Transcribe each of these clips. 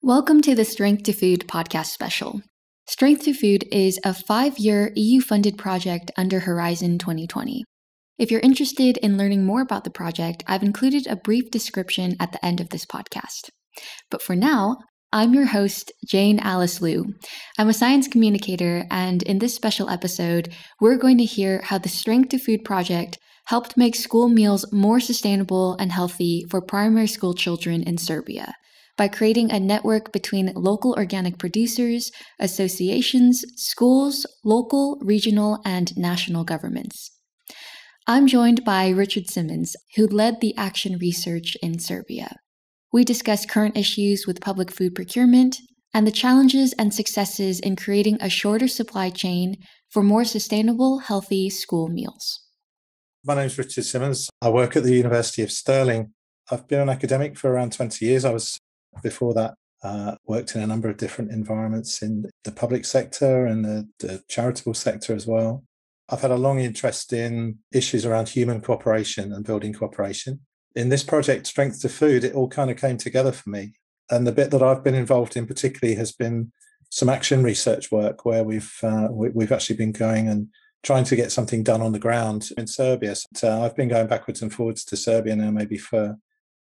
Welcome to the Strength2Food podcast special. Strength2Food is a 5-year EU-funded project under Horizon 2020. If you're interested in learning more about the project, I've included a brief description at the end of this podcast. But for now, I'm your host, Jane Alice Liu. I'm a science communicator, and in this special episode, we're going to hear how the Strength2Food project helped make school meals more sustainable and healthy for primary school children in Serbia, by creating a network between local organic producers, associations, schools, local, regional, and national governments. I'm joined by Richard Simmons, who led the action research in Serbia. We discuss current issues with public food procurement and the challenges and successes in creating a shorter supply chain for more sustainable, healthy school meals. My name is Richard Simmons. I work at the University of Stirling. I've been an academic for around 20 years. Before that, worked in a number of different environments in the public sector and the charitable sector as well. I've had a long interest in issues around human cooperation and building cooperation. In this project, Strength2Food, it all kind of came together for me. And the bit that I've been involved in particularly has been some action research work where we've actually been going and trying to get something done on the ground in Serbia. So I've been going backwards and forwards to Serbia now maybe for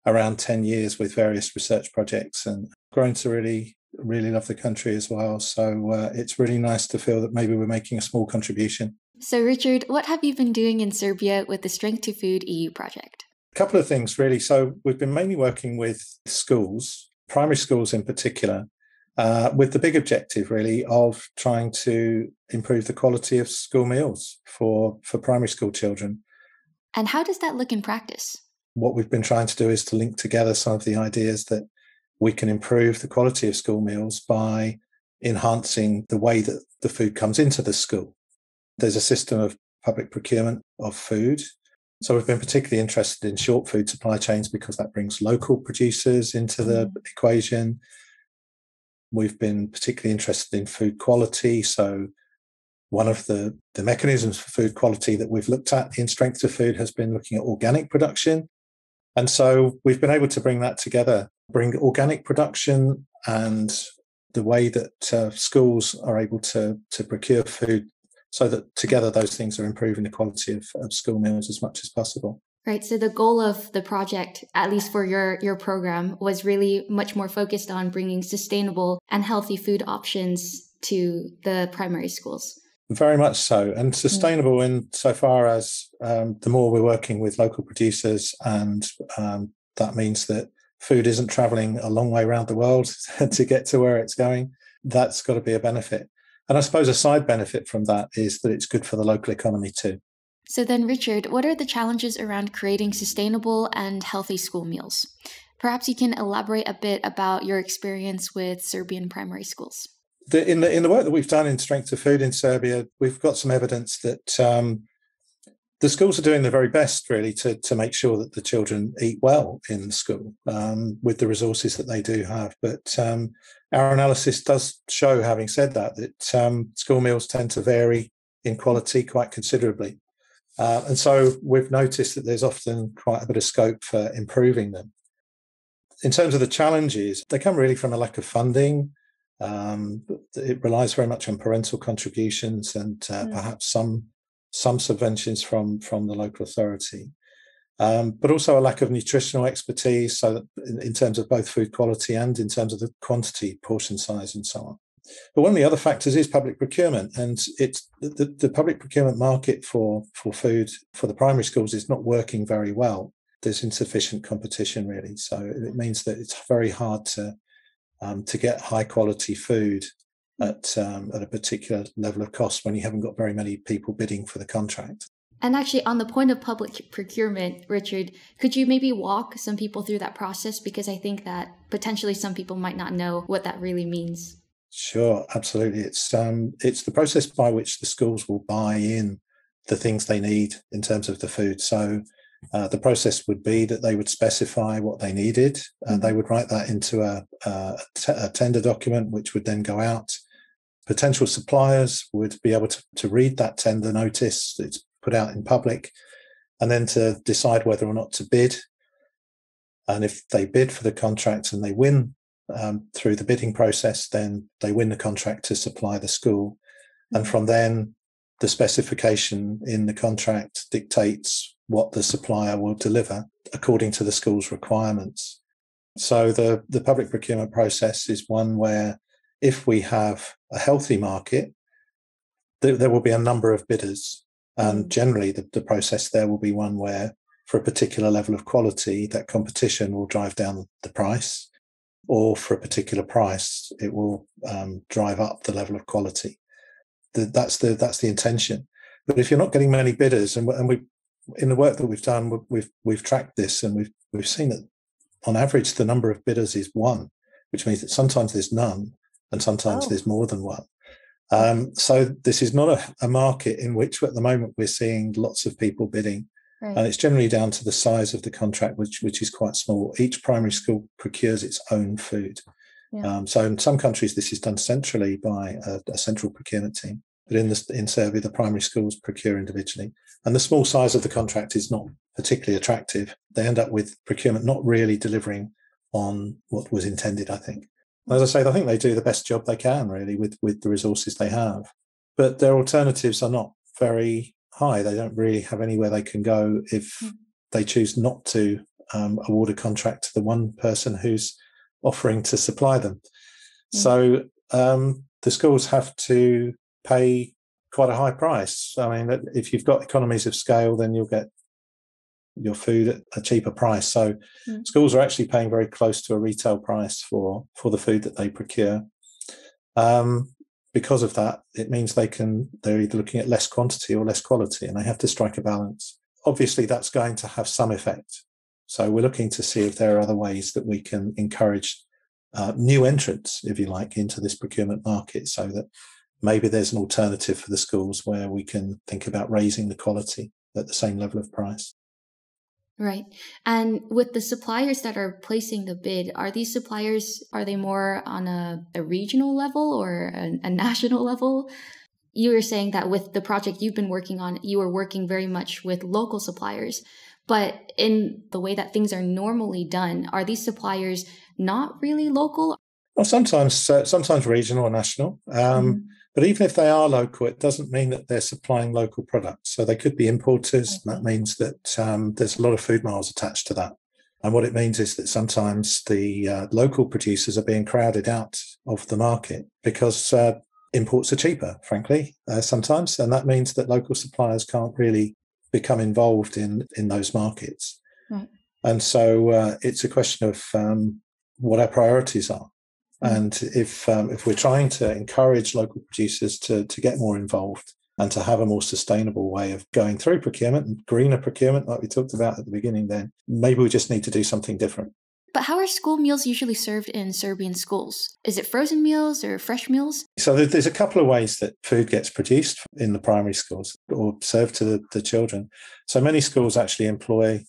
around 10 years with various research projects, and grown to really love the country as well. So it's really nice to feel that maybe we're making a small contribution. So Richard, what have you been doing in Serbia with the Strength2Food EU project? A couple of things really. So we've been mainly working with schools, primary schools in particular, with the big objective really of trying to improve the quality of school meals for primary school children. And how does that look in practice? What we've been trying to do is to link together some of the ideas that we can improve the quality of school meals by enhancing the way that the food comes into the school. There's a system of public procurement of food. So we've been particularly interested in short food supply chains because that brings local producers into the equation. We've been particularly interested in food quality. So one of the mechanisms for food quality that we've looked at in Strength2Food has been looking at organic production. And so we've been able to bring that together, bring organic production and the way that schools are able to procure food so that together those things are improving the quality of school meals as much as possible. Right. So the goal of the project, at least for your program, was really much more focused on bringing sustainable and healthy food options to the primary schools. Very much so, and sustainable in so far as the more we're working with local producers, and that means that food isn't travelling a long way around the world to get to where it's going. That's got to be a benefit. And I suppose a side benefit from that is that it's good for the local economy too. So then, Richard, what are the challenges around creating sustainable and healthy school meals? Perhaps you can elaborate a bit about your experience with Serbian primary schools. In the work that we've done in Strength2Food in Serbia, we've got some evidence that the schools are doing their very best, really, to make sure that the children eat well in the school with the resources that they do have. But our analysis does show, having said that school meals tend to vary in quality quite considerably. And so we've noticed that there's often quite a bit of scope for improving them. In terms of the challenges, they come really from a lack of funding. It relies very much on parental contributions and perhaps some subventions from the local authority, but also a lack of nutritional expertise. So that in terms of both food quality and in terms of the quantity, portion size, and so on. But one of the other factors is public procurement, and it's the public procurement market for food for the primary schools is not working very well. There's insufficient competition, really. So it means that it's very hard to get high quality food at a particular level of cost when you haven't got very many people bidding for the contract. And actually, on the point of public procurement, Richard, could you maybe walk some people through that process? Because I think that potentially some people might not know what that really means. Sure, absolutely. It's the process by which the schools will buy in the things they need in terms of the food. So the process would be that they would specify what they needed, and they would write that into a tender document, which would then go out. Potential suppliers would be able to read that tender notice that's put out in public, and then to decide whether or not to bid. And if they bid for the contract and they win through the bidding process, then they win the contract to supply the school. And from then, the specification in the contract dictates what the supplier will deliver according to the school's requirements. So the public procurement process is one where if we have a healthy market, there will be a number of bidders. And generally, the process there will be one where, for a particular level of quality, that competition will drive down the price, or for a particular price, it will drive up the level of quality. That's the intention. But if you're not getting many bidders, and we, in the work that we've done, we've tracked this, and we've seen that on average the number of bidders is one, which means that sometimes there's none, and sometimes there's more than one. So this is not a market in which at the moment we're seeing lots of people bidding. Right. And it's generally down to the size of the contract, which is quite small. Each primary school procures its own food. Yeah. So in some countries, this is done centrally by a central procurement team. But in Serbia, the primary schools procure individually. And the small size of the contract is not particularly attractive. They end up with procurement not really delivering on what was intended, I think. As I say, I think they do the best job they can, really, with the resources they have. But their alternatives are not very high. They don't really have anywhere they can go if they choose not to award a contract to the one person who's offering to supply them. So the schools have to pay quite a high price. I mean, if you've got economies of scale, then you'll get your food at a cheaper price. So schools are actually paying very close to a retail price for the food that they procure. Because of that, it means they're either looking at less quantity or less quality, and they have to strike a balance. Obviously, that's going to have some effect. So we're looking to see if there are other ways that we can encourage new entrants, if you like, into this procurement market, so that maybe there's an alternative for the schools where we can think about raising the quality at the same level of price. Right. And with the suppliers that are placing the bid, are they more on a regional level or a national level? You were saying that with the project you've been working on, you were working very much with local suppliers. But in the way that things are normally done, are these suppliers not really local? Well, sometimes regional or national. But even if they are local, it doesn't mean that they're supplying local products. So they could be importers. That means that there's a lot of food miles attached to that. And what it means is that sometimes the local producers are being crowded out of the market because imports are cheaper, frankly, sometimes. And that means that local suppliers can't really become involved in those markets. Right. And so it's a question of what our priorities are. And if we're trying to encourage local producers to get more involved and to have a more sustainable way of going through procurement and greener procurement, like we talked about at the beginning, then maybe we just need to do something different. But how are school meals usually served in Serbian schools? Is it frozen meals or fresh meals? So there's a couple of ways that food gets produced in the primary schools or served to the children. So many schools actually employ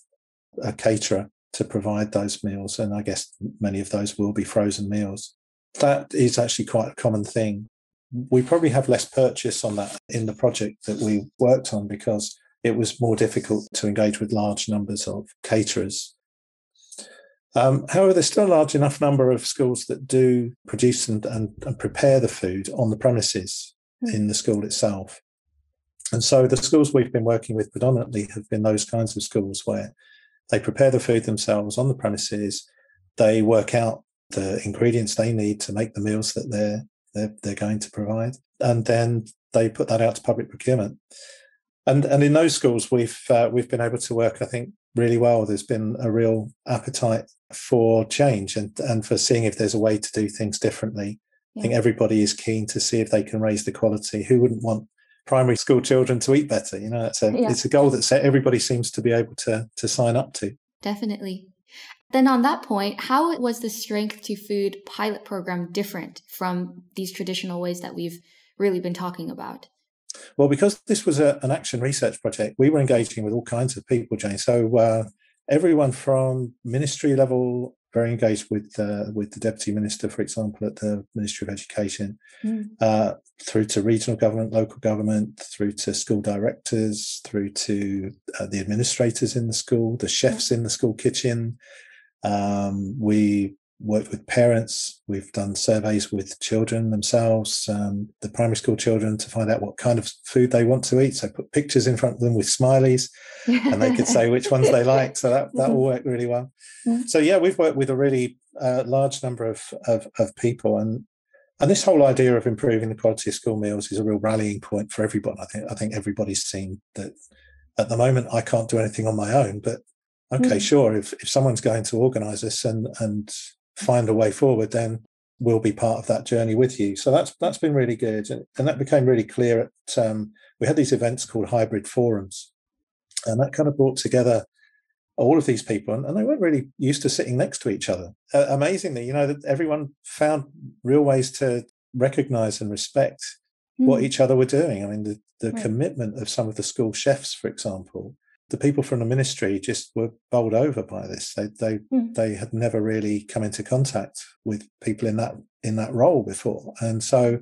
a caterer to provide those meals, and I guess many of those will be frozen meals. That is actually quite a common thing. We probably have less purchase on that in the project that we worked on because it was more difficult to engage with large numbers of caterers. However, there's still a large enough number of schools that do produce and prepare the food on the premises in the school itself. And so the schools we've been working with predominantly have been those kinds of schools where they prepare the food themselves on the premises, they work out the ingredients they need to make the meals that they're going to provide, and then they put that out to public procurement. And in those schools, we've been able to work, I think, really well. There's been a real appetite for change and for seeing if there's a way to do things differently. Yeah. I think everybody is keen to see if they can raise the quality. Who wouldn't want primary school children to eat better? You know, it's a goal that everybody seems to be able to sign up to. Definitely. Then on that point, how was the Strength2Food pilot program different from these traditional ways that we've really been talking about? Well, because this was an action research project, we were engaging with all kinds of people, Jane. So everyone from ministry level, very engaged with the Deputy Minister, for example, at the Ministry of Education, through to regional government, local government, through to school directors, through to the administrators in the school, the chefs in the school kitchen. We worked with parents. We've done surveys with children themselves, the primary school children, to find out what kind of food they want to eat. So put pictures in front of them with smileys and they could say which ones they like. So that all worked really well. So yeah, we've worked with a really large number of people, and this whole idea of improving the quality of school meals is a real rallying point for everybody. I think everybody's seen that at the moment I can't do anything on my own, but okay, sure, if someone's going to organise this and find a way forward, then we'll be part of that journey with you. So that's been really good, and that became really clear at we had these events called hybrid forums, and that kind of brought together all of these people, and they weren't really used to sitting next to each other. Amazingly, that everyone found real ways to recognise and respect what each other were doing. I mean, the commitment of some of the school chefs, for example, the people from the ministry just were bowled over by this. They had never really come into contact with people in that role before, and so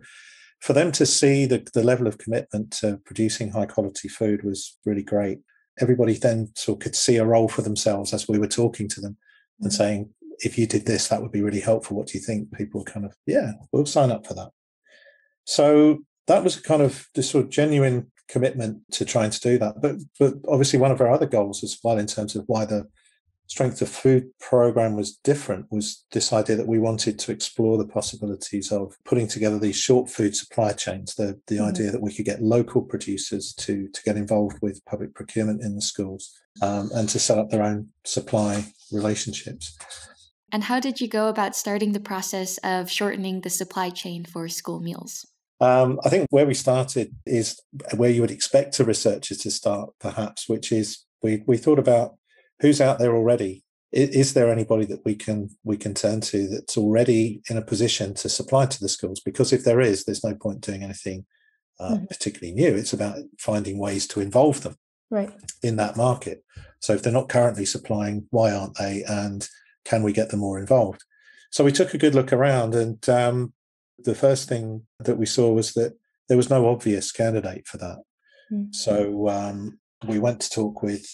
for them to see the level of commitment to producing high quality food was really great. Everybody then sort of could see a role for themselves as we were talking to them and saying, if you did this, that would be really helpful. What do you think? People kind of, yeah, we'll sign up for that. So that was kind of this sort of genuine commitment to trying to do that. But obviously one of our other goals as well, in terms of why the Strength2Food program was different, was this idea that we wanted to explore the possibilities of putting together these short food supply chains, the idea that we could get local producers to get involved with public procurement in the schools, and to set up their own supply relationships. And how did you go about starting the process of shortening the supply chain for school meals? I think where we started is where you would expect a researcher to start, perhaps, which is we thought about who's out there already. Is there anybody that we can turn to that's already in a position to supply to the schools? Because if there is, there's no point doing anything particularly new. It's about finding ways to involve them in that market. So if they're not currently supplying, why aren't they? And can we get them more involved? So we took a good look around, and the first thing that we saw was that there was no obvious candidate for that. So we went to talk with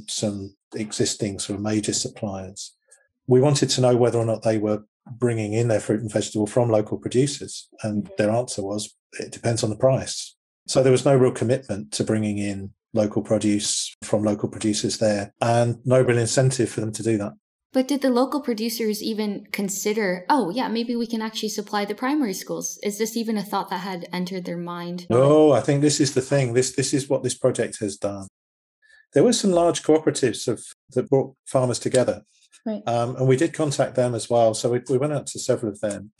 some existing sort of major suppliers. We wanted to know whether or not they were bringing in their fruit and vegetable from local producers, and their answer was, it depends on the price. So there was no real commitment to bringing in local produce from local producers there, and no real incentive for them to do that. But did the local producers even consider, oh, yeah, maybe we can actually supply the primary schools? Is this even a thought that had entered their mind? No, I think this is the thing. This is what this project has done. There were some large cooperatives that brought farmers together. And we did contact them as well. So we went out to several of them.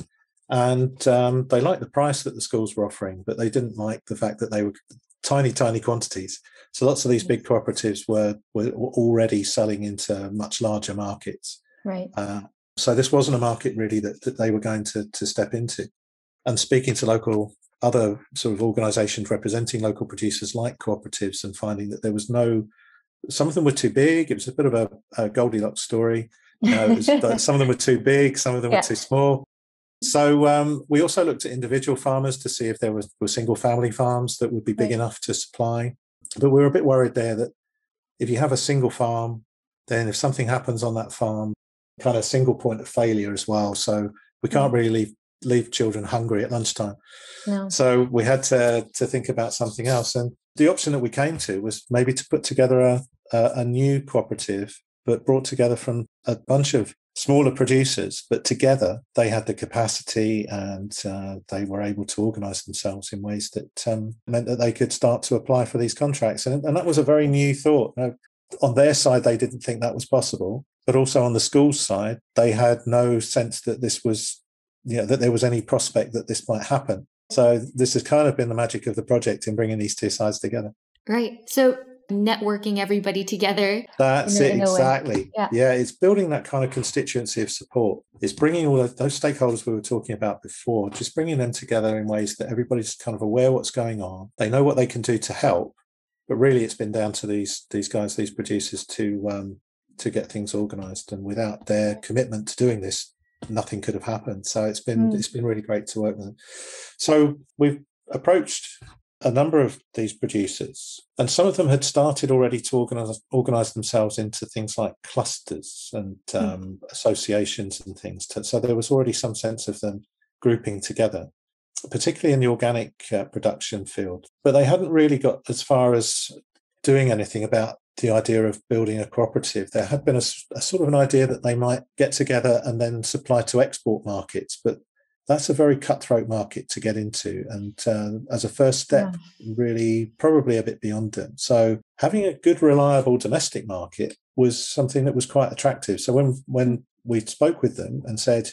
And they liked the price that the schools were offering, but they didn't like the fact that they were tiny, tiny quantities. So lots of these big cooperatives were already selling into much larger markets. So this wasn't a market really that they were going to step into. And speaking to other sort of organisations representing local producers like cooperatives, and finding that there was some of them were too big. It was a bit of a Goldilocks story. Some of them were too big, some of them were too small. So we also looked at individual farmers to see if there were single family farms that would be big enough to supply. But we were a bit worried there that if you have a single farm, then if something happens on that farm, kind of single point of failure as well. So we can't really leave children hungry at lunchtime. No. So we had to think about something else. And the option that we came to was maybe to put together a new cooperative, but brought together from a bunch of smaller producers, but together they had the capacity, and they were able to organise themselves in ways that meant that they could start to apply for these contracts. And that was a very new thought. On their side, they didn't think that was possible, but also on the school's side, they had no sense that this was, that there was any prospect that this might happen. So this has kind of been the magic of the project in bringing these two sides together. Right. So networking everybody together. That's it, exactly. Yeah, it's building that kind of constituency of support. It's bringing all of those stakeholders we were talking about before, just bringing them together in ways that everybody's kind of aware what's going on. They know what they can do to help, but really it's been down to these guys, these producers, to get things organised. And without their commitment to doing this, nothing could have happened. So it's been really great to work with them. So we've approached a number of these producers, and some of them had started already to organize themselves into things like clusters and associations and things. So there was already some sense of them grouping together, particularly in the organic production field. But they hadn't really got as far as doing anything about the idea of building a cooperative. There had been a sort of an idea that they might get together and then supply to export markets, but that's a very cutthroat market to get into. And as a first step, really probably a bit beyond them. So having a good, reliable domestic market was something that was quite attractive. So when we spoke with them and said,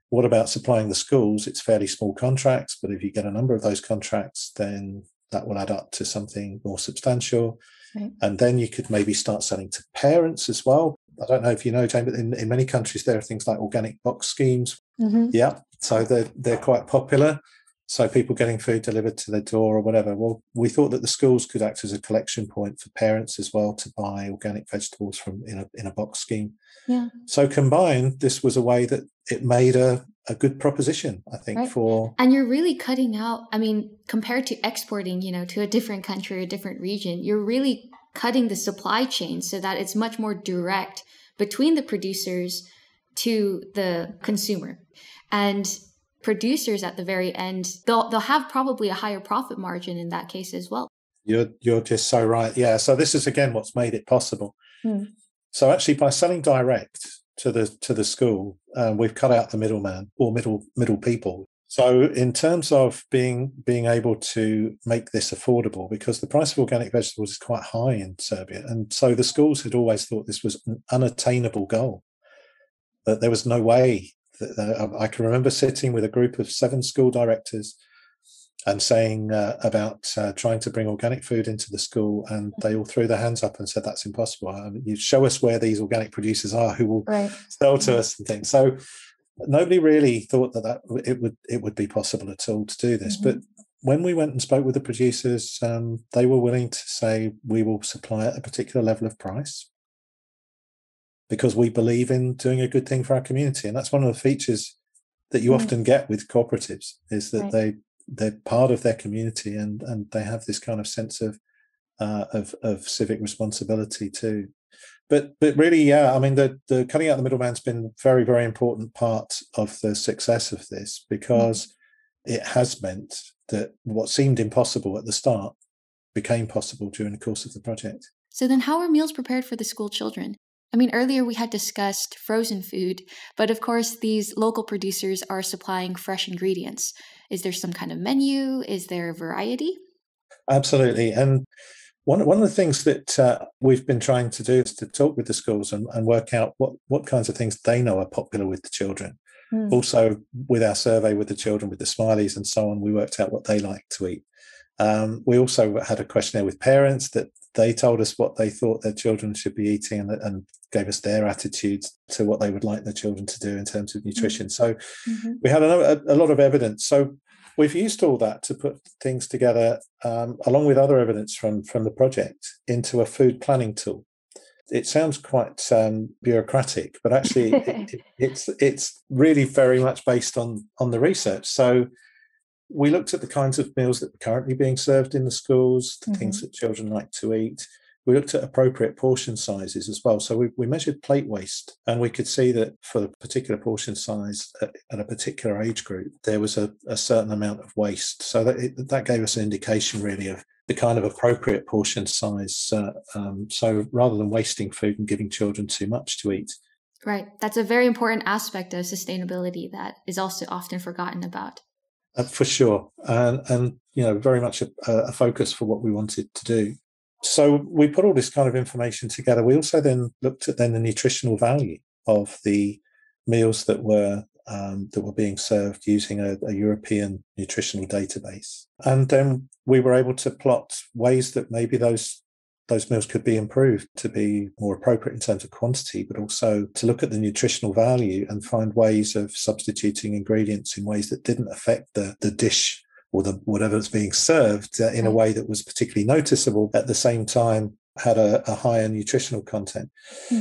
what about supplying the schools? It's fairly small contracts, but if you get a number of those contracts, then that will add up to something more substantial. Right. And then you could maybe start selling to parents as well. I don't know if you know, Jane, but in many countries, there are things like organic box schemes. Mm-hmm. Yeah. So they're quite popular. So people getting food delivered to their door or whatever. Well, we thought that the schools could act as a collection point for parents as well to buy organic vegetables from in a box scheme. Yeah. So combined, this was a way that it made a good proposition, I think, for... And you're really cutting out, I mean, compared to exporting, to a different country or a different region, you're really cutting the supply chain so that it's much more direct between the producers to the consumer. And producers at the very end, they'll have probably a higher profit margin in that case as well. You're just so right. Yeah. So this is again what's made it possible. So actually, by selling direct to the school, we've cut out the middleman or middle people. So in terms of being able to make this affordable, because the price of organic vegetables is quite high in Serbia, and so the schools had always thought this was an unattainable goal, that there was no way. I can remember sitting with a group of 7 school directors and saying about trying to bring organic food into the school, and they all threw their hands up and said, that's impossible. I mean, you show us where these organic producers are who will sell to us and things. So nobody really thought that it would be possible at all to do this. But when we went and spoke with the producers, they were willing to say, we will supply at a particular level of price, because we believe in doing a good thing for our community. And that's one of the features that you often get with cooperatives, is that they're part of their community and they have this kind of sense of civic responsibility too. But really, yeah, I mean, the cutting out the middleman's been very, very important part of the success of this, because it has meant that what seemed impossible at the start became possible during the course of the project. So then how are meals prepared for the school children? I mean, earlier we had discussed frozen food, but of course these local producers are supplying fresh ingredients. Is there some kind of menu? Is there a variety? Absolutely. And one of the things that we've been trying to do is to talk with the schools and work out what kinds of things they know are popular with the children. Also, with our survey with the children, with the smileys and so on, we worked out what they like to eat. We also had a questionnaire with parents that they told us what they thought their children should be eating and gave us their attitudes to what they would like their children to do in terms of nutrition. So we had a lot of evidence. So we've used all that to put things together, along with other evidence from the project, into a food planning tool. It sounds quite bureaucratic, but actually it's really very much based on the research. So we looked at the kinds of meals that were currently being served in the schools, the things that children like to eat. We looked at appropriate portion sizes as well. So we measured plate waste, and we could see that for a particular portion size at a particular age group, there was a certain amount of waste. So that gave us an indication really of the kind of appropriate portion size. So rather than wasting food and giving children too much to eat. Right. That's a very important aspect of sustainability that is also often forgotten about. For sure. And very much a focus for what we wanted to do. So we put all this kind of information together. We also then looked at the nutritional value of the meals that were being served using a European nutritional database. And then we were able to plot ways that maybe those meals could be improved to be more appropriate in terms of quantity, but also to look at the nutritional value and find ways of substituting ingredients in ways that didn't affect the dish or whatever is being served in a way that was particularly noticeable, at the same time had a higher nutritional content.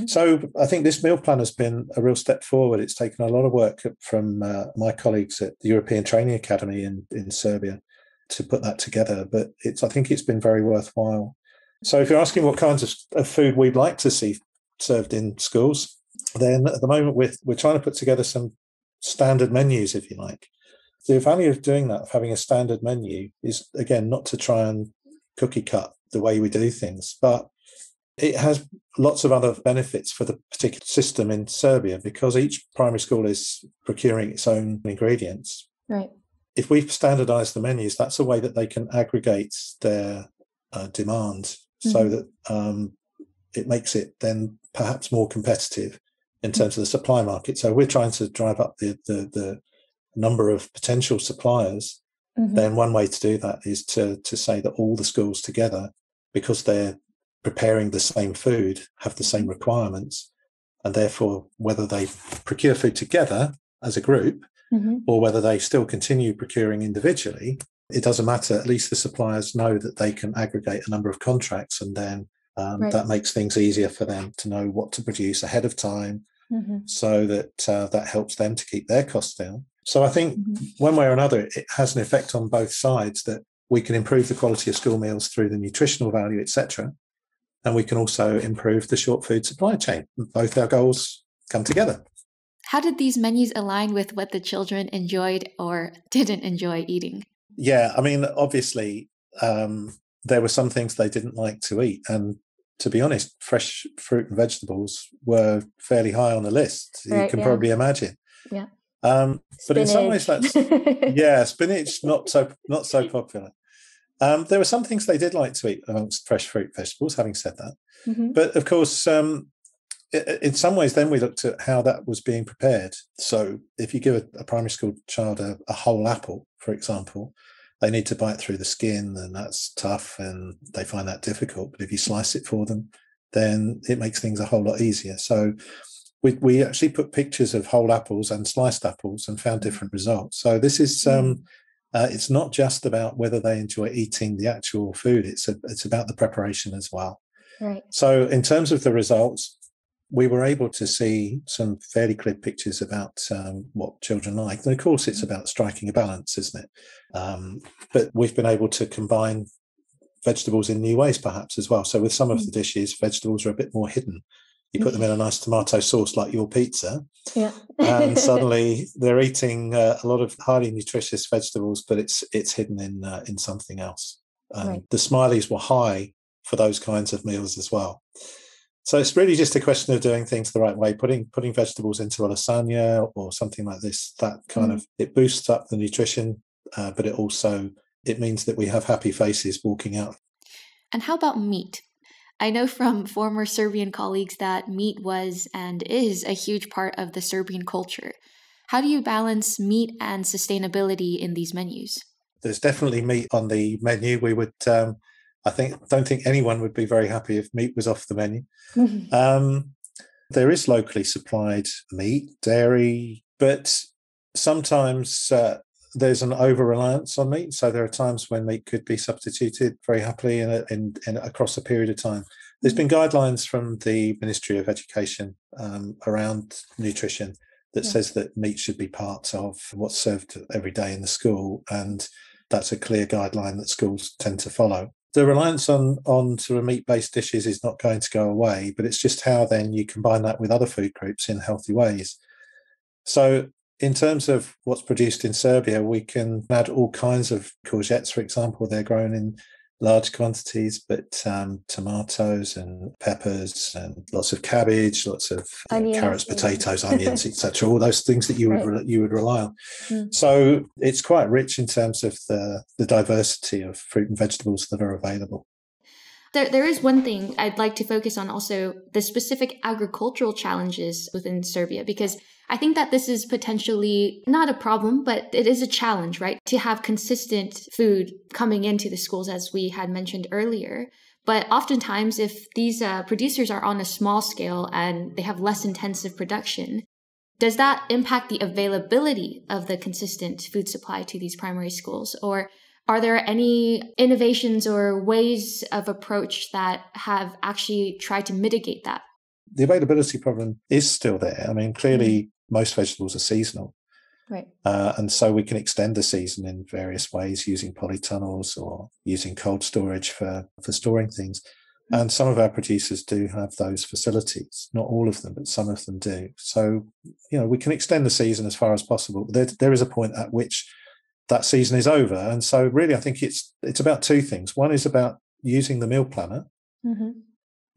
So I think this meal plan has been a real step forward. It's taken a lot of work from my colleagues at the European Training Academy in Serbia to put that together, but I think it's been very worthwhile. So if you're asking what kinds of food we'd like to see served in schools, then at the moment we're trying to put together some standard menus, if you like. The value of doing that, of having a standard menu, is, again, not to try and cookie cut the way we do things, but it has lots of other benefits for the particular system in Serbia, because each primary school is procuring its own ingredients. Right. If we've standardized the menus, that's a way that they can aggregate their demand, so that it makes it then perhaps more competitive in terms of the supply market. So we're trying to drive up the number of potential suppliers. Then one way to do that is to say that all the schools together, because they're preparing the same food, have the same requirements, and therefore whether they procure food together as a group or whether they still continue procuring individually, it doesn't matter. At least the suppliers know that they can aggregate a number of contracts, and then that makes things easier for them to know what to produce ahead of time, so that that helps them to keep their costs down. So I think one way or another, it has an effect on both sides, that we can improve the quality of school meals through the nutritional value, etc. And we can also improve the short food supply chain. Both our goals come together. How did these menus align with what the children enjoyed or didn't enjoy eating? Yeah, I mean, obviously, there were some things they didn't like to eat. And to be honest, fresh fruit and vegetables were fairly high on the list. You can probably imagine. Yeah. But in some ways, that's spinach not so popular. There were some things they did like to eat amongst fresh fruit and vegetables, having said that. But of course, in some ways, then we looked at how that was being prepared. So if you give a primary school child a whole apple, for example, they need to bite through the skin, and that's tough, and they find that difficult. But if you slice it for them, then it makes things a whole lot easier. So we actually put pictures of whole apples and sliced apples and found different results. So this is it's not just about whether they enjoy eating the actual food. It's about the preparation as well. Right. So in terms of the results, we were able to see some fairly clear pictures about what children like. And of course, it's about striking a balance, isn't it? But we've been able to combine vegetables in new ways, perhaps, as well. So with some of the dishes, vegetables are a bit more hidden. You put them in a nice tomato sauce like your pizza, and suddenly they're eating a lot of highly nutritious vegetables, but it's hidden in something else. The smileys were high for those kinds of meals as well. So it's really just a question of doing things the right way, putting vegetables into a lasagna or something like this. That kind of, it boosts up the nutrition, but it means that we have happy faces walking out. And how about meat? I know from former Serbian colleagues that meat was and is a huge part of the Serbian culture. How do you balance meat and sustainability in these menus? There's definitely meat on the menu. We would, don't think anyone would be very happy if meat was off the menu. There is locally supplied meat, dairy, but sometimes there's an over-reliance on meat. So there are times when meat could be substituted very happily in across a period of time. There's been guidelines from the Ministry of Education around nutrition that says that meat should be part of what's served every day in the school. And that's a clear guideline that schools tend to follow. The reliance on sort of meat-based dishes is not going to go away, but it's just how then you combine that with other food groups in healthy ways. So in terms of what's produced in Serbia, we can add all kinds of courgettes, for example. They're grown in large quantities, but tomatoes and peppers and lots of cabbage, lots of carrots, potatoes, onions, etc. All those things that you would rely on. So it's quite rich in terms of the diversity of fruit and vegetables that are available. There is one thing I'd like to focus on also, the specific agricultural challenges within Serbia, because I think that this is potentially not a problem, but it is a challenge, right? To have consistent food coming into the schools, as we had mentioned earlier. But oftentimes, if these producers are on a small scale and they have less intensive production, does that impact the availability of the consistent food supply to these primary schools? Or are there any innovations or ways of approach that have actually tried to mitigate that? The availability problem is still there. I mean, clearly, most vegetables are seasonal. Right. And so we can extend the season in various ways using polytunnels or using cold storage for storing things. And some of our producers do have those facilities, not all of them, but some of them do. So, we can extend the season as far as possible. There is a point at which that season is over. And so really, I think it's about two things. One is about using the meal planner,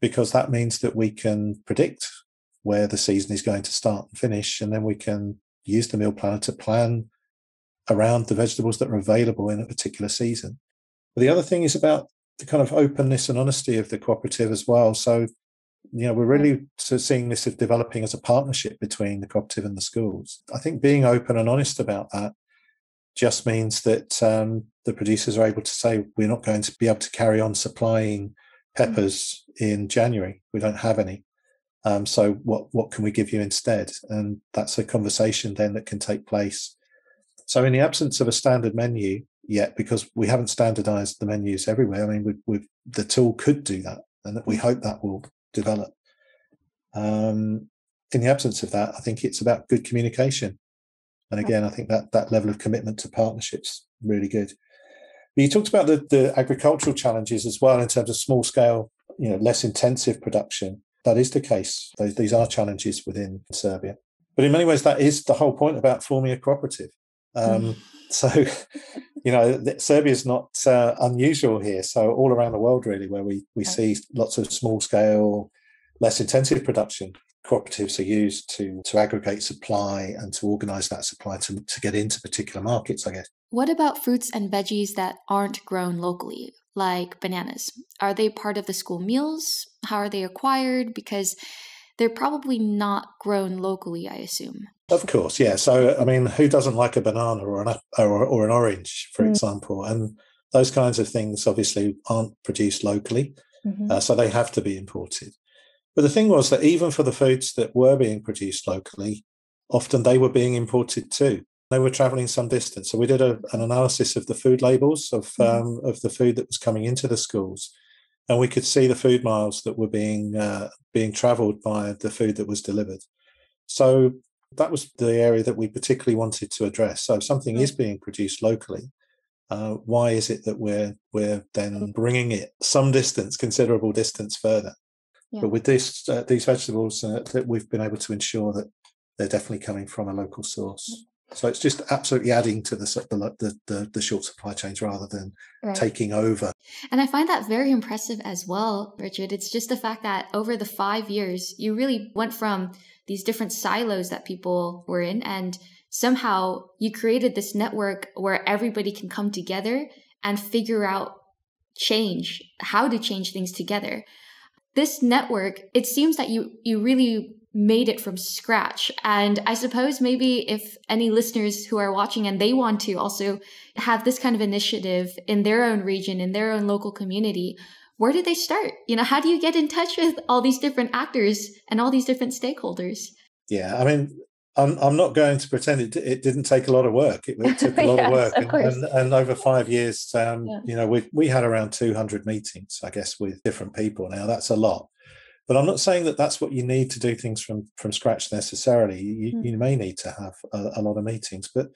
because that means that we can predict where the season is going to start and finish, and then we can use the meal planner to plan around the vegetables that are available in a particular season. But the other thing is about the kind of openness and honesty of the cooperative as well. So, we're really sort of seeing this as developing as a partnership between the cooperative and the schools. I think being open and honest about that just means that the producers are able to say, we're not going to be able to carry on supplying peppers in January. We don't have any. So what can we give you instead? And that's a conversation then that can take place. So in the absence of a standard menu yet, because we haven't standardized the menus everywhere, I mean, the tool could do that, and that we hope that will develop. In the absence of that, I think it's about good communication. And again, I think that level of commitment to partnerships really good. But you talked about the agricultural challenges as well in terms of small scale, less intensive production. That is the case. These are challenges within Serbia. But in many ways, that is the whole point about forming a cooperative. So, Serbia is not unusual here. So all around the world, really, where we see lots of small scale, less intensive production, cooperatives are used to aggregate supply and to organise that supply to get into particular markets, I guess. What about fruits and veggies that aren't grown locally, like bananas? Are they part of the school meals? How are they acquired? Because they're probably not grown locally, I assume. Of course, yeah. So, I mean, who doesn't like a banana or an orange, for example? And those kinds of things obviously aren't produced locally, so they have to be imported. But the thing was that even for the foods that were being produced locally, often they were being imported too. They were travelling some distance. So we did an analysis of the food labels of the food that was coming into the schools, and we could see the food miles that were being travelled by the food that was delivered. So that was the area that we particularly wanted to address. So if something is being produced locally, why is it that we're then bringing it some distance, considerable distance further? Yeah. But with these vegetables, that we've been able to ensure that they're definitely coming from a local source. So it's just absolutely adding to the short supply chains rather than taking over. And I find that very impressive as well, Richard. It's just the fact that over the 5 years, you really went from these different silos that people were in, and somehow you created this network where everybody can come together and figure out how to change things together. This network, it seems that you really made it from scratch. And I suppose maybe if any listeners who are watching and they want to also have this kind of initiative in their own region, in their own local community, where do they start? How do you get in touch with all these different actors and all these different stakeholders? Yeah, I mean, I'm not going to pretend it didn't take a lot of work. It took a lot of work. And over 5 years, we had around 200 meetings, I guess, with different people. Now, that's a lot. But I'm not saying that that's what you need to do things from scratch necessarily. You may need to have a lot of meetings. But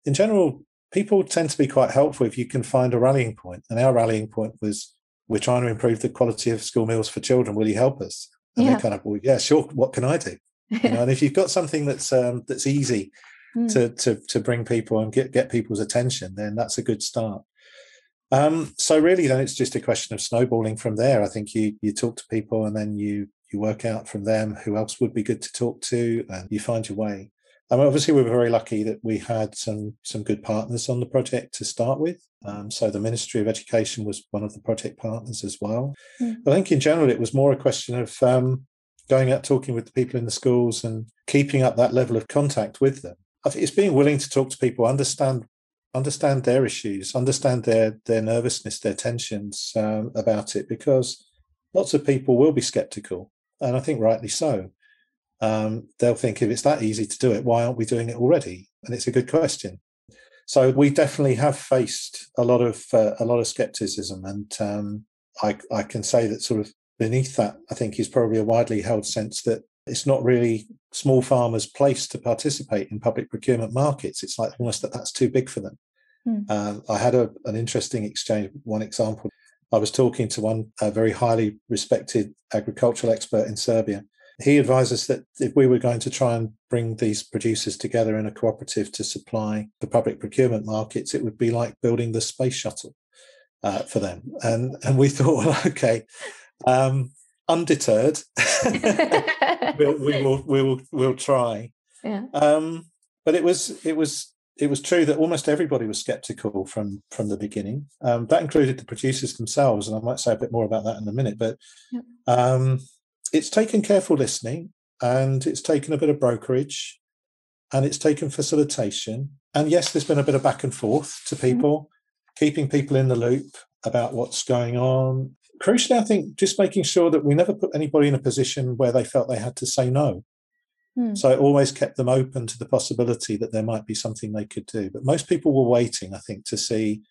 in general, people tend to be quite helpful if you can find a rallying point. And our rallying point was, we're trying to improve the quality of school meals for children. Will you help us? And they kind of, well, yeah, sure. What can I do? And if you've got something that's easy to bring people and get people's attention, then that's a good start. So really, then it's just a question of snowballing from there. I think you talk to people, and then you work out from them who else would be good to talk to, and you find your way. I mean, obviously, we were very lucky that we had some good partners on the project to start with. So the Ministry of Education was one of the project partners as well. But I think in general, it was more a question of going out, talking with the people in the schools and keeping up that level of contact with them. I think it's being willing to talk to people, understand their issues, understand their nervousness, their tensions about it, because lots of people will be sceptical, and I think rightly so. They'll think, if it's that easy to do it, why aren't we doing it already? And it's a good question. So we definitely have faced a lot of skepticism, and I can say that sort of beneath that, I think, is probably a widely held sense that it's not really small farmers place to participate in public procurement markets, it's like almost that's too big for them. I had an interesting exchange. One example, I was talking to a very highly respected agricultural expert in Serbia. He advised us that if we were going to try and bring these producers together in a cooperative to supply the public procurement markets, it would be like building the space shuttle for them. And we thought, well, okay, undeterred, we'll try. Yeah. But it was true that almost everybody was sceptical from the beginning. That included the producers themselves, and I might say a bit more about that in a minute. But it's taken careful listening, and it's taken a bit of brokerage, and it's taken facilitation. And yes, there's been a bit of back and forth to people, keeping people in the loop about what's going on. Crucially, I think just making sure that we never put anybody in a position where they felt they had to say no. So it always kept them open to the possibility that there might be something they could do. But most people were waiting, I think, to see,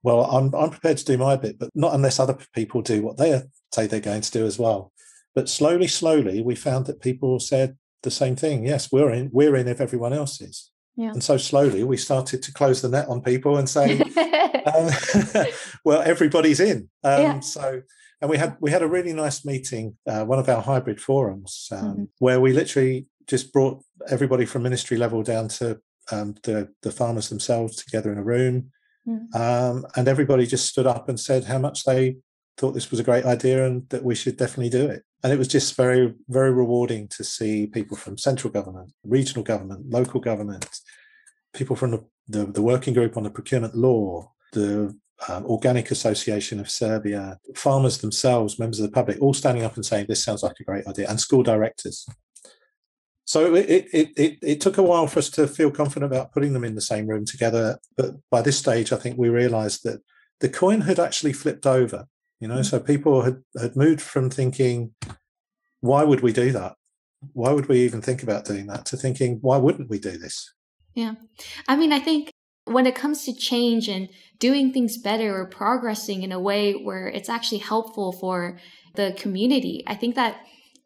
well, I'm prepared to do my bit, but not unless other people do what they say they're going to do as well. But slowly, we found that people said the same thing. Yes, we're in if everyone else is. Yeah. And so slowly we started to close the net on people and say, well, everybody's in. And we had a really nice meeting, one of our hybrid forums, where we literally just brought everybody from ministry level down to the farmers themselves together in a room. And everybody just stood up and said how much they thought this was a great idea and that we should definitely do it. And it was just very, very rewarding to see people from central government, regional government, local government, people from the working group on the procurement law, the Organic Association of Serbia, farmers themselves, members of the public, all standing up and saying, this sounds like a great idea, and school directors. So it took a while for us to feel confident about putting them in the same room together. But by this stage, I think we realised that the coin had actually flipped over, so people had moved from thinking, why would we do that? Why would we even think about doing that? To thinking, why wouldn't we do this? Yeah. I mean, I think when it comes to change and doing things better or progressing in a way where it's actually helpful for the community, I think that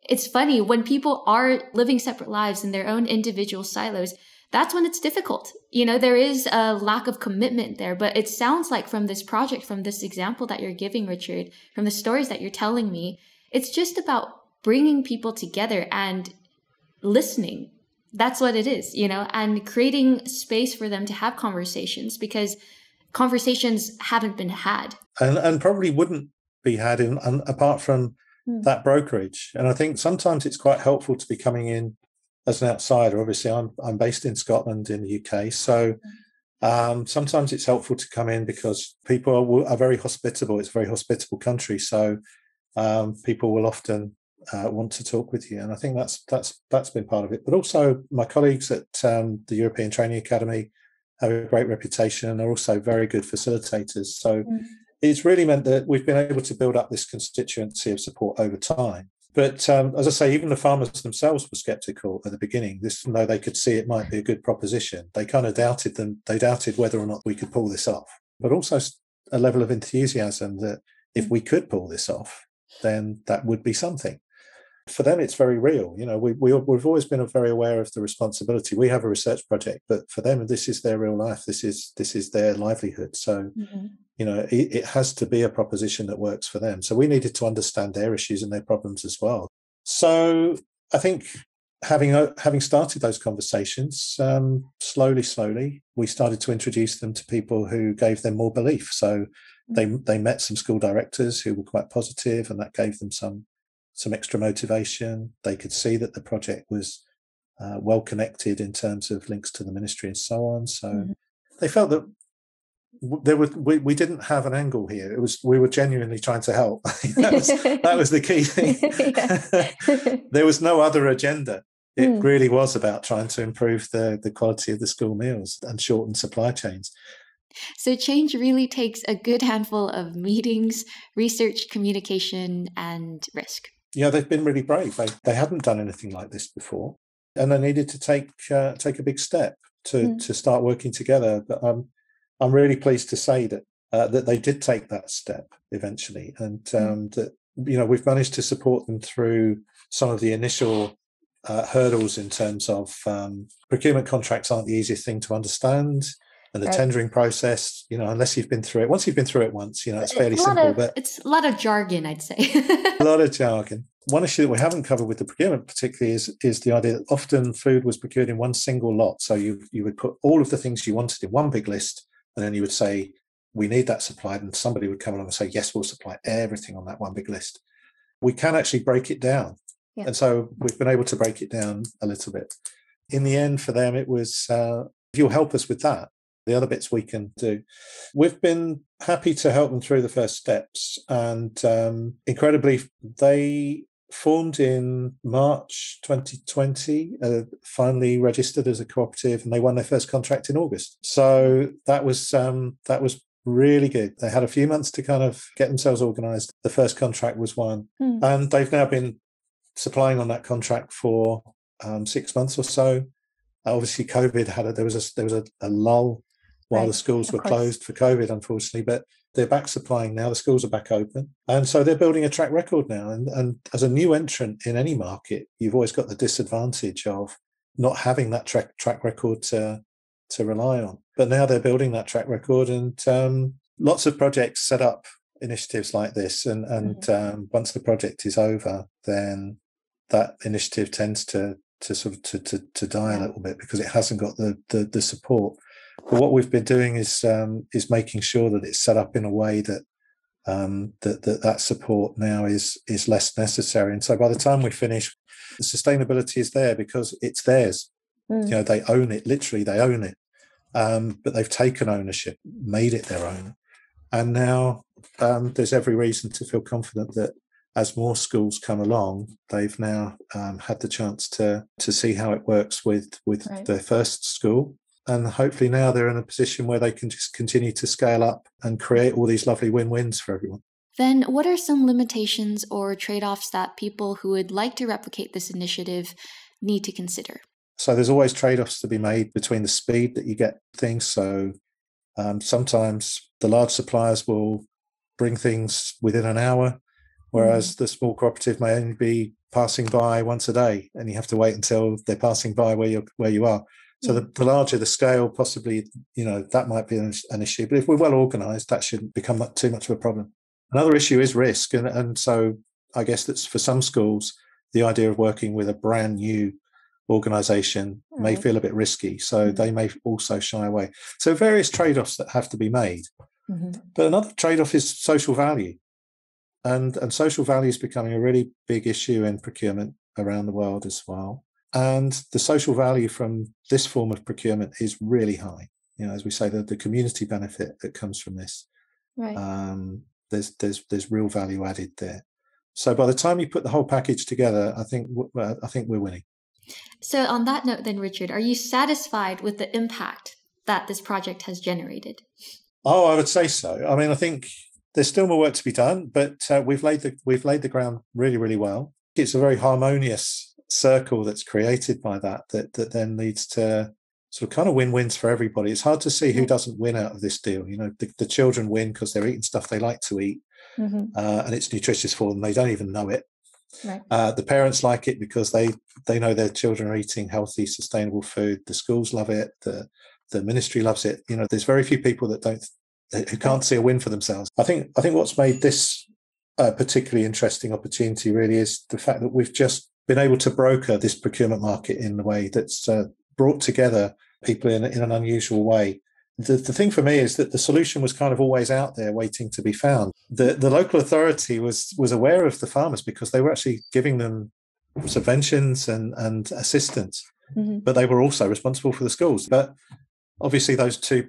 it's funny when people are living separate lives in their own individual silos, that's when it's difficult. There is a lack of commitment there, but it sounds like from this project, from this example that you're giving, Richard, from the stories that you're telling me, it's just about bringing people together and listening. That's what it is, and creating space for them to have conversations, because conversations haven't been had. And probably wouldn't be had apart from that brokerage. And I think sometimes it's quite helpful to be coming in as an outsider. Obviously, I'm based in Scotland in the UK. So sometimes it's helpful to come in because people are very hospitable. It's a very hospitable country. So people will often want to talk with you, and I think that's been part of it. But also, my colleagues at the European Training Academy have a great reputation and are also very good facilitators. So it's really meant that we've been able to build up this constituency of support over time. But as I say, even the farmers themselves were sceptical at the beginning. Even though they could see it might be a good proposition, they kind of doubted them. They doubted whether or not we could pull this off. But also a level of enthusiasm that if we could pull this off, then that would be something. For them, it's very real. We've always been very aware of the responsibility. We have a research project, but for them, this is their real life. This is their livelihood. So, it has to be a proposition that works for them. So we needed to understand their issues and their problems as well. So I think having started those conversations, slowly, we started to introduce them to people who gave them more belief. So they met some school directors who were quite positive, and that gave them some extra motivation. They could see that the project was well connected in terms of links to the ministry and so on. So they felt that we didn't have an angle here. We were genuinely trying to help. that was the key thing. There was no other agenda. It really was about trying to improve the quality of the school meals and shorten supply chains. So change really takes a good handful of meetings, research, communication, and risk. Yeah, they've been really brave. They hadn't done anything like this before, and they needed to take a big step to start working together. But I'm really pleased to say that they did take that step eventually, and that we've managed to support them through some of the initial hurdles in terms of procurement contracts aren't the easiest thing to understand. And the tendering process, unless you've been through it. Once you've been through it once, it's fairly simple. But it's a lot of jargon, I'd say. A lot of jargon. One issue that we haven't covered with the procurement particularly is the idea that often food was procured in one single lot. So you would put all of the things you wanted in one big list, and then you would say, we need that supplied, and somebody would come along and say, yes, we'll supply everything on that one big list. We can actually break it down. Yeah. And so we've been able to break it down a little bit. In the end, for them, it was, you'll help us with that. The other bits we can do. We've been happy to help them through the first steps. And incredibly, they formed in March 2020, finally registered as a cooperative, and they won their first contract in August. So that was really good. They had a few months to kind of get themselves organised. The first contract was won. And they've now been supplying on that contract for 6 months or so. Obviously, COVID there was a lull while the schools were closed for COVID, unfortunately, but they're back supplying now. The schools are back open. And so they're building a track record now. And as a new entrant in any market, you've always got the disadvantage of not having that track record to rely on. But now they're building that track record, and lots of projects set up initiatives like this. And once the project is over, then that initiative tends to die a little bit because it hasn't got the support. But what we've been doing is making sure that it's set up in a way that that support now is less necessary. And so by the time we finish, the sustainability is there because it's theirs. They own it. Literally, they own it. But they've taken ownership, made it their own. And now there's every reason to feel confident that as more schools come along, they've now had the chance to see how it works with their first school. And hopefully now they're in a position where they can just continue to scale up and create all these lovely win-wins for everyone. Then what are some limitations or trade-offs that people who would like to replicate this initiative need to consider? So there's always trade-offs to be made between the speed that you get things. So sometimes the large suppliers will bring things within an hour, whereas the small cooperative may only be passing by once a day, and you have to wait until they're passing by where you are. So the larger the scale, possibly, that might be an issue. But if we're well organised, that shouldn't become too much of a problem. Another issue is risk. And so I guess that's for some schools, the idea of working with a brand new organisation may feel a bit risky. So they may also shy away. So various trade-offs that have to be made. But another trade-off is social value. And social value is becoming a really big issue in procurement around the world as well. And the social value from this form of procurement is really high. As we say, the community benefit that comes from this, there's real value added there. So by the time you put the whole package together, I think we're winning. So on that note, then, Richard, are you satisfied with the impact that this project has generated? Oh, I would say so. I mean, I think there's still more work to be done, but we've laid the ground really, really well. It's a very harmonious circle that's created by that then leads to sort of kind of win-wins for everybody. It's hard to see who doesn't win out of this deal. The children win because they're eating stuff they like to eat, and it's nutritious for them. They don't even know it. The parents like it because they know their children are eating healthy, sustainable food. The schools love it. The ministry loves it. There's very few people who can't see a win for themselves. I think what's made this a particularly interesting opportunity really is the fact that we've just been able to broker this procurement market in a way that's brought together people in an unusual way. The thing for me is that the solution was kind of always out there waiting to be found. The local authority was aware of the farmers because they were actually giving them subventions and assistance, but they were also responsible for the schools. But obviously those two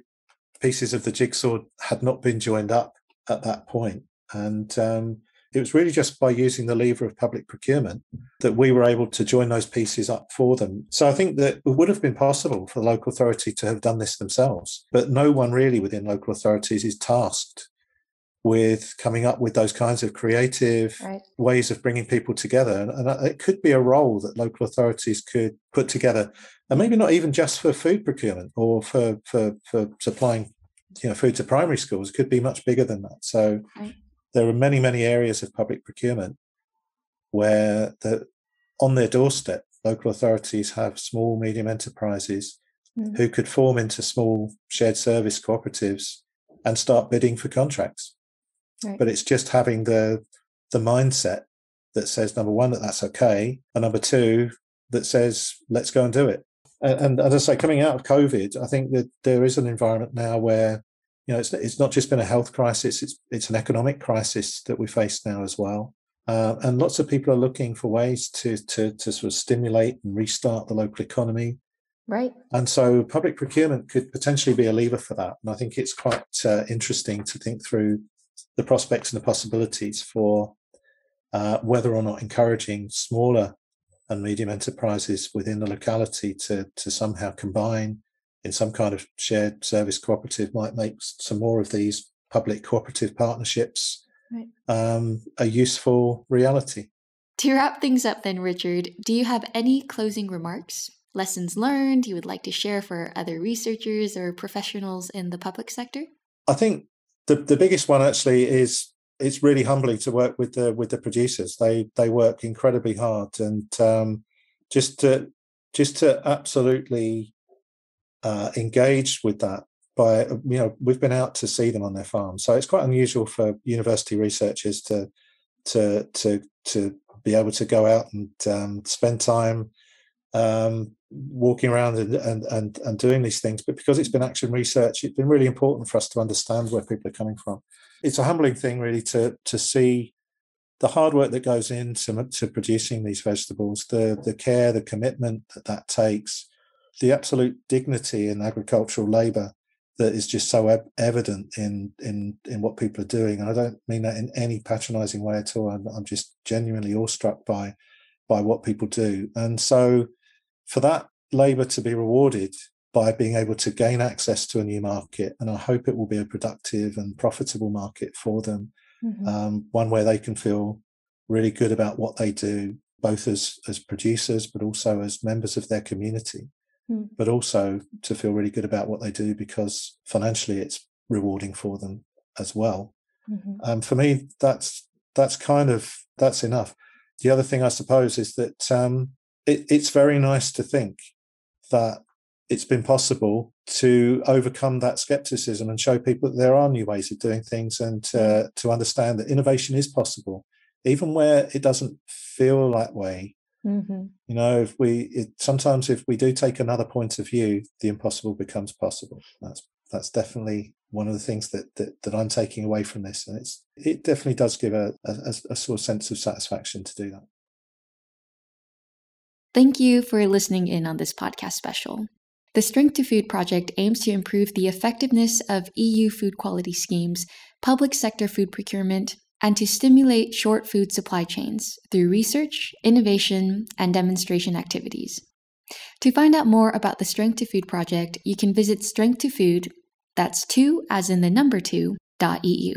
pieces of the jigsaw had not been joined up at that point. And it was really just by using the lever of public procurement that we were able to join those pieces up for them. So I think that it would have been possible for the local authority to have done this themselves, but no one really within local authorities is tasked with coming up with those kinds of creative ways of bringing people together. And it could be a role that local authorities could put together, and maybe not even just for food procurement or for supplying food to primary schools. It could be much bigger than that. So there are many, many areas of public procurement where on their doorstep, local authorities have small, medium enterprises who could form into small shared service cooperatives and start bidding for contracts. Right. But it's just having the mindset that says, number one, that's okay, and number two, that says, let's go and do it. And as I say, coming out of COVID, I think that there is an environment now where, it's not just been a health crisis, it's an economic crisis that we face now as well. And lots of people are looking for ways to sort of stimulate and restart the local economy. Right. And so public procurement could potentially be a lever for that. And I think it's quite interesting to think through the prospects and the possibilities for whether or not encouraging smaller and medium enterprises within the locality to somehow combine in some kind of shared service cooperative might make some more of these public cooperative partnerships a useful reality. To wrap things up then, Richard, do you have any closing remarks, lessons learned you would like to share for other researchers or professionals in the public sector? I think the biggest one actually is it's really humbling to work with the producers. They work incredibly hard, and just to absolutely engage with that by we've been out to see them on their farm. So it's quite unusual for university researchers to be able to go out and spend time walking around and doing these things. But because it's been action research, it's been really important for us to understand where people are coming from. It's a humbling thing really to see the hard work that goes into producing these vegetables, the care, the commitment that takes, the absolute dignity in agricultural labour that is just so evident in what people are doing. And I don't mean that in any patronising way at all. I'm just genuinely awestruck by what people do. And so for that labour to be rewarded by being able to gain access to a new market, and I hope it will be a productive and profitable market for them, one where they can feel really good about what they do, both as producers, but also as members of their community, but also to feel really good about what they do because financially it's rewarding for them as well. For me, that's enough. The other thing, I suppose, is that it's very nice to think that it's been possible to overcome that skepticism and show people that there are new ways of doing things, and to understand that innovation is possible, even where it doesn't feel that way. Sometimes if we do take another point of view, the impossible becomes possible. That's definitely one of the things that I'm taking away from this, and it definitely does give a sort of sense of satisfaction to do that. Thank you for listening in on this podcast special. The Strength2Food project aims to improve the effectiveness of EU food quality schemes, public sector food procurement, and to stimulate short food supply chains through research, innovation, and demonstration activities. To find out more about the Strength2Food project, you can visit Strength2Food, that's 2 as in the number 2.eu.